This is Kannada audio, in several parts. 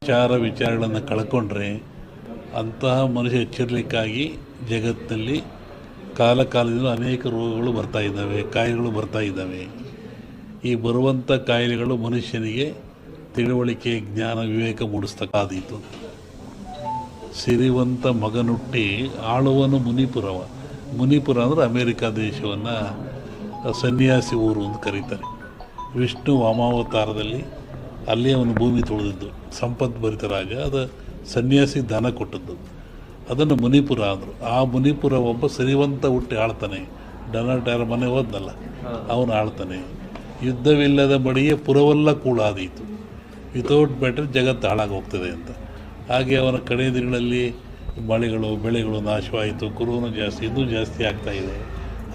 ವಿಚಾರಗಳನ್ನು ಕಳ್ಕೊಂಡ್ರೆ ಅಂತಹ ಮನುಷ್ಯ ಎಚ್ಚರಿಕೆಯಾಗಿ ಜಗತ್ತಿನಲ್ಲಿ ಕಾಲದಿಂದ ಅನೇಕ ರೋಗಗಳು ಬರ್ತಾ ಇದ್ದಾವೆ, ಕಾಯಿಲೆಗಳು ಬರ್ತಾ ಇದ್ದಾವೆ. ಈ ಬರುವಂಥ ಕಾಯಿಲೆಗಳು ಮನುಷ್ಯನಿಗೆ ತಿಳುವಳಿಕೆ, ಜ್ಞಾನ, ವಿವೇಕ ಮೂಡಿಸ್ತಕ್ಕಾದೀತು. ಸಿರಿವಂತ ಮಗನುಟ್ಟಿ ಆಳುವನು ಮುನಿಪುರವ. ಮುನಿಪುರ ಅಂದರೆ ಅಮೇರಿಕಾ ದೇಶವನ್ನು ಸನ್ಯಾಸಿ ಊರು ಅಂತ ಕರೀತಾರೆ. ವಿಷ್ಣು ವಾಮಾವತಾರದಲ್ಲಿ ಅಲ್ಲಿ ಅವನು ಭೂಮಿ ತುಳಿದಿದ್ದು, ಸಂಪದ್ಭರಿತ ರಾಜ. ಅದು ಸನ್ಯಾಸಿ ದಾನ ಕೊಟ್ಟದ್ದು, ಅದನ್ನು ಮುನಿಪುರ ಅಂದರು. ಆ ಮುನಿಪುರ ಒಬ್ಬ ಸಿರಿವಂತ ಹುಟ್ಟಿ ಆಳ್ತಾನೆ. ಡೊನಾಲ್ಡ್ ಯಾರ ಮನೆ ಹೋದ್ನಲ್ಲ, ಅವನು ಆಳ್ತಾನೆ. ಯುದ್ಧವಿಲ್ಲದ ಬಡಿಯೇ ಪುರವೆಲ್ಲ ಕೂಳಾದೀತು. ವಿತೌಟ್ ಬ್ಯಾಟರ್ ಜಗತ್ತು ಹಾಳಾಗಿ ಹೋಗ್ತದೆ ಅಂತ. ಹಾಗೆ ಅವನ ಕಡೆ ದಿನಗಳಲ್ಲಿ ಮಳೆಗಳು, ಬೆಳೆಗಳು ನಾಶವಾಯಿತು. ಕೊರೋನಾ ಜಾಸ್ತಿ, ಇನ್ನೂ ಜಾಸ್ತಿ ಆಗ್ತಾಯಿದೆ.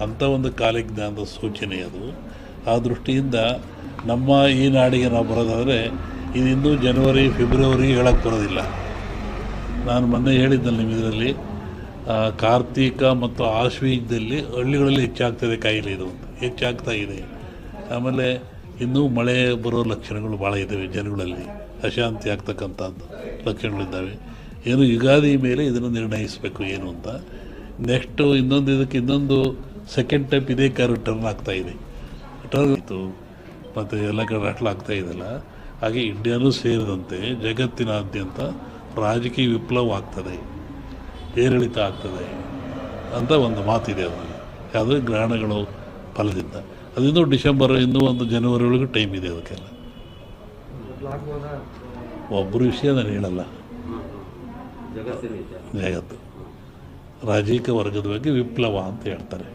ಅಂಥ ಒಂದು ಕಾಲಜ್ಞಾನದ ಸೂಚನೆ ಅದು. ಆ ದೃಷ್ಟಿಯಿಂದ ನಮ್ಮ ಈ ನಾಡಿಗೆ ನಾವು ಬರೋದಾದರೆ ಇದು ಇನ್ನೂ ಜನವರಿ ಫೆಬ್ರವರಿ ಹೇಳಕ್ಕೆ ಬರೋದಿಲ್ಲ. ನಾನು ಮೊನ್ನೆ ಹೇಳಿದ್ದಲ್ಲಿ ನಿಮ್ಮ ಇದರಲ್ಲಿ ಕಾರ್ತೀಕ ಮತ್ತು ಆಶ್ವೀಜದಲ್ಲಿ ಹಳ್ಳಿಗಳಲ್ಲಿ ಹೆಚ್ಚಾಗ್ತದೆ ಕಾಯಿಲೆ, ಇದು ಹೆಚ್ಚಾಗ್ತಾ ಇದೆ. ಆಮೇಲೆ ಇನ್ನೂ ಮಳೆ ಬರೋ ಲಕ್ಷಣಗಳು ಭಾಳ ಇದ್ದಾವೆ. ಜನಗಳಲ್ಲಿ ಅಶಾಂತಿ ಆಗ್ತಕ್ಕಂಥದ್ದು ಲಕ್ಷಣಗಳಿದ್ದಾವೆ. ಏನು ಯುಗಾದಿ ಮೇಲೆ ಇದನ್ನು ನಿರ್ಣಯಿಸಬೇಕು ಏನು ಅಂತ. ನೆಕ್ಸ್ಟು ಇನ್ನೊಂದು ಸೆಕೆಂಡ್ ಟೈಪ್ ಇದೇ ಟರ್ನ್ ಆಗ್ತಾಯಿದೆ. ಟರ್ನ್ ಇತ್ತು ಮತ್ತು ಎಲ್ಲ ಕಡೆ ರಾಟ್ಲ ಆಗ್ತಾಯಿದೆಲ್ಲ. ಹಾಗೆ ಇಂಡಿಯಾನೂ ಸೇರಿದಂತೆ ಜಗತ್ತಿನಾದ್ಯಂತ ರಾಜಕೀಯ ವಿಪ್ಲವ ಆಗ್ತದೆ, ಏರಿಳಿತ ಆಗ್ತದೆ ಅಂತ ಒಂದು ಮಾತಿದೆ. ಅದರಲ್ಲಿ ಯಾವುದೇ ಗ್ರಹಣಗಳು ಫಲದಿಂದ ಅದಿನ್ನೂ ಡಿಸೆಂಬರ್, ಇನ್ನೂ ಒಂದು ಜನವರಿ ಒಳಗೆ ಟೈಮ್ ಇದೆ ಅದಕ್ಕೆಲ್ಲ. ಒಬ್ಬರು ವಿಷಯ ನಾನು ಹೇಳಲ್ಲ, ಜಗತ್ತು ರಾಜಕೀಯ ವರ್ಗದ ಬಗ್ಗೆ ವಿಪ್ಲವ ಅಂತ ಹೇಳ್ತಾರೆ.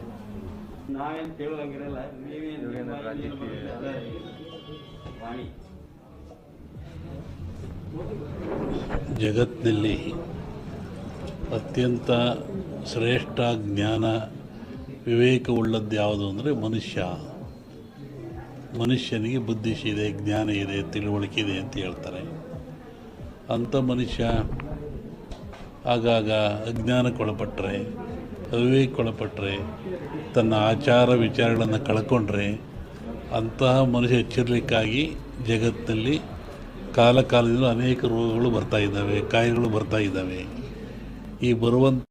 ಜಗತ್ತಿನಲ್ಲಿ ಅತ್ಯಂತ ಶ್ರೇಷ್ಠ ಜ್ಞಾನ, ವಿವೇಕವುಳ್ಳದ್ದು ಯಾವುದು ಅಂದರೆ ಮನುಷ್ಯನಿಗೆ ಬುದ್ಧಿ ಇದೆ, ಜ್ಞಾನ ಇದೆ, ತಿಳುವಳಿಕೆ ಇದೆ ಅಂತ ಹೇಳ್ತಾರೆ. ಅಂಥ ಮನುಷ್ಯ ಆಗಾಗ ಅಜ್ಞಾನಕ್ಕೊಳಪಟ್ಟರೆ, ಅವಿವೇಕಕ್ಕೊಳಪಟ್ಟರೆ, ತನ್ನ ಆಚಾರ ವಿಚಾರಗಳನ್ನು ಕಳ್ಕೊಂಡ್ರೆ ಅಂತಹ ಮನುಷ್ಯ ಎಚ್ಚರಿಕೆಯಾಗಿ ಜಗತ್ತಿನಲ್ಲಿ ಕಾಲದಿಂದ ಅನೇಕ ರೋಗಗಳು ಬರ್ತಾ ಇದ್ದಾವೆ, ಕಾಯಿಲೆಗಳು ಬರ್ತಾ ಇದ್ದಾವೆ. ಈ ಬರುವಂಥ